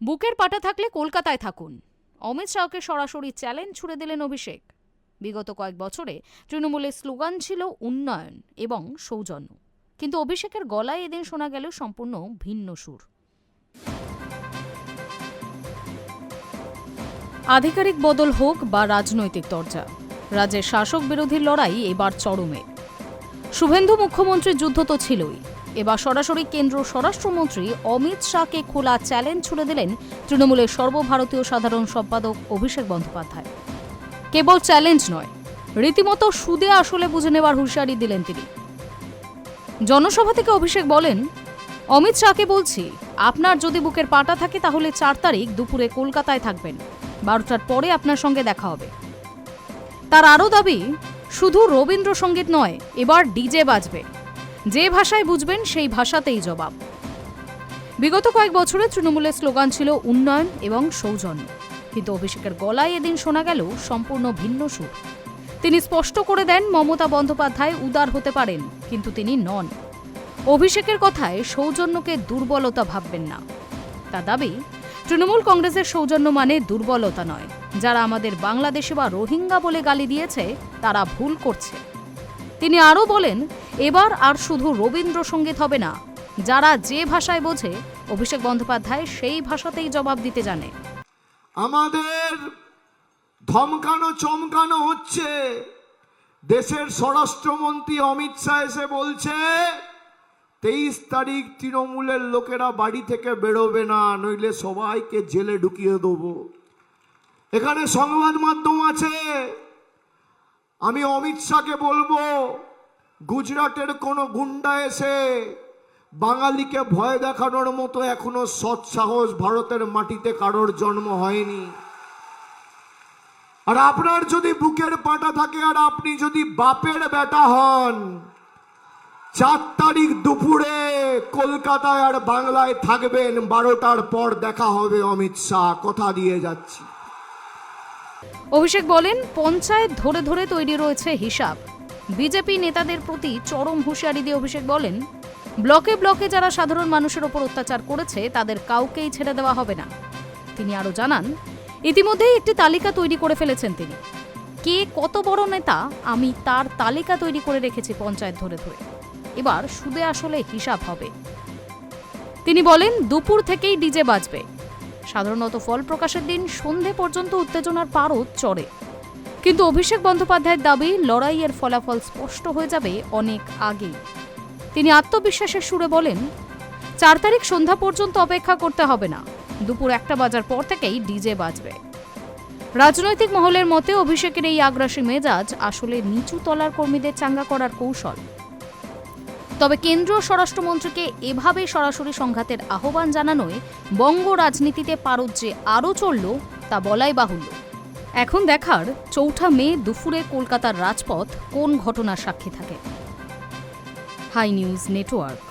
বুকের পাটা থাকলে কলকাতায় থাকুন, অমিত শাহকে সরাসরি চ্যালেঞ্জ ছুড়ে দিলেন অভিষেক। বিগত কয়েক বছরে তৃণমূলের স্লোগান ছিল উন্নয়ন এবং সৌজন্য, কিন্তু অভিষেকের গলায় এদিন শোনা গেল সম্পূর্ণ ভিন্ন সুর। আধিকারিক বদল হোক বা রাজনৈতিক তরজা, রাজ্যের শাসক বিরোধীর লড়াই এবার চরমে। শুভেন্দু মুখ্যমন্ত্রীর যুদ্ধ তো ছিলই, এবার সরাসরি কেন্দ্র স্বরাষ্ট্রমন্ত্রী অমিত শাহকে খোলা চ্যালেঞ্জ ছুড়ে দিলেন তৃণমূলের সর্বভারতীয় সাধারণ সম্পাদক অভিষেক বন্দ্যোপাধ্যায়। কেবল চ্যালেঞ্জ নয়, রীতিমতো সুদে আসলে বুঝে নেওয়ার হুঁশিয়ারি দিলেন তিনি। জনসভা থেকে অভিষেক বলেন, অমিত শাহকে বলছি, আপনার যদি বুকের পাটা থাকে তাহলে 4 তারিখ দুপুরে কলকাতায় থাকবেন, 12টার পরে আপনার সঙ্গে দেখা হবে। তার আরও দাবি, শুধু রবীন্দ্রসঙ্গীত নয়, এবার ডিজে বাজবে, যে ভাষায় বুঝবেন সেই ভাষাতেই জবাব। বিগত কয়েক বছরে তৃণমূলের স্লোগান ছিল উন্নয়ন এবং সৌজন্য, কিন্তু অভিষেকের গলায় এদিন শোনা গেল সম্পূর্ণ ভিন্ন সুর। তিনি স্পষ্ট করে দেন, মমতা বন্দ্যোপাধ্যায় উদার হতে পারেন, কিন্তু তিনি নন। অভিষেকের কথায় সৌজন্যকে দুর্বলতা ভাববেন না। তার দাবি, তৃণমূল কংগ্রেসের সৌজন্য মানে দুর্বলতা নয়, যারা আমাদের বাংলাদেশি বা রোহিঙ্গা বলে গালি দিয়েছে তারা ভুল করছে। তিনি আরও বলেন, এবার আর শুধু রবীন্দ্রসঙ্গীত হবে না, যারা যে ভাষায় বোঝে অভিষেক বন্দ্যোপাধ্যায় সেই ভাষাতেই জবাব দিতে জানে। আমাদের ধমকানো চমকানো হচ্ছে, দেশের স্বরাষ্ট্রমন্ত্রী অমিত শাহ এসে বলছে 23 তারিখ তৃণমূলের লোকেরা বাড়ি থেকে বেরোবে না, নইলে সবাইকে জেলে ঢুকিয়ে দেবো। এখানে সংবাদ মাধ্যম আছে, আমি অমিত শাহকে বলবো, গুজরাটের কোনো গুন্ডা এসে বাঙালিকে ভয় দেখানোর মতো এখনো সৎসাহস ভারতের মাটিতে কারোর জন্ম হয়নি। আর আপনার যদি বুকের পাটা থাকে আর আপনি যদি বাপের বেটা হন, 4 তারিখ দুপুরে কলকাতায় আর বাংলায় থাকবেন, 12টার পর দেখা হবে অমিত শাহ, কথা দিয়ে যাচ্ছি। অভিষেক বলেন, পঞ্চায়েত ধরে ধরে তৈরি রয়েছে হিসাব। বিজেপি নেতাদের প্রতি চরম হুঁশিয়ারি দিয়ে অভিষেক বলেন, ব্লকে ব্লকে যারা সাধারণ মানুষের ওপর অত্যাচার করেছে তাদের কাউকেই ছেড়ে দেওয়া হবে না। তিনি আরও জানান, ইতিমধ্যেই একটি তালিকা তৈরি করে ফেলেছেন তিনি। কে কত বড় নেতা আমি তার তালিকা তৈরি করে রেখেছি পঞ্চায়েত ধরে ধরে, এবার সুদে আসলে হিসাব হবে। তিনি বলেন, দুপুর থেকেই ডিজে বাজবে। সাধারণত ফল প্রকাশের দিন সন্ধে পর্যন্ত উত্তেজনার পারদ চড়ে, কিন্তু অভিষেক বন্দ্যোপাধ্যায়ের দাবি, লড়াইয়ের ফলাফল স্পষ্ট হয়ে যাবে অনেক আগেই। তিনি আত্মবিশ্বাসের সুরে বলেন, 4 তারিখ সন্ধ্যা পর্যন্ত অপেক্ষা করতে হবে না, দুপুর 1টা বাজার পর থেকেই ডিজে বাজবে। রাজনৈতিক মহলের মতে অভিষেকের এই আগ্রাসী মেজাজ আসলে নিচু তলার কর্মীদের চাঙ্গা করার কৌশল। তবে কেন্দ্রীয় স্বরাষ্ট্রমন্ত্রীকে এভাবে সরাসরি সংঘাতের আহ্বান জানানোয় বঙ্গ রাজনীতিতে পারদ যে আরও চলল তা বলাই বাহুল্য। এখন দেখার, 4 মে দুপুরে কলকাতার রাজপথ কোন ঘটনার সাক্ষী থাকে। Hi News network.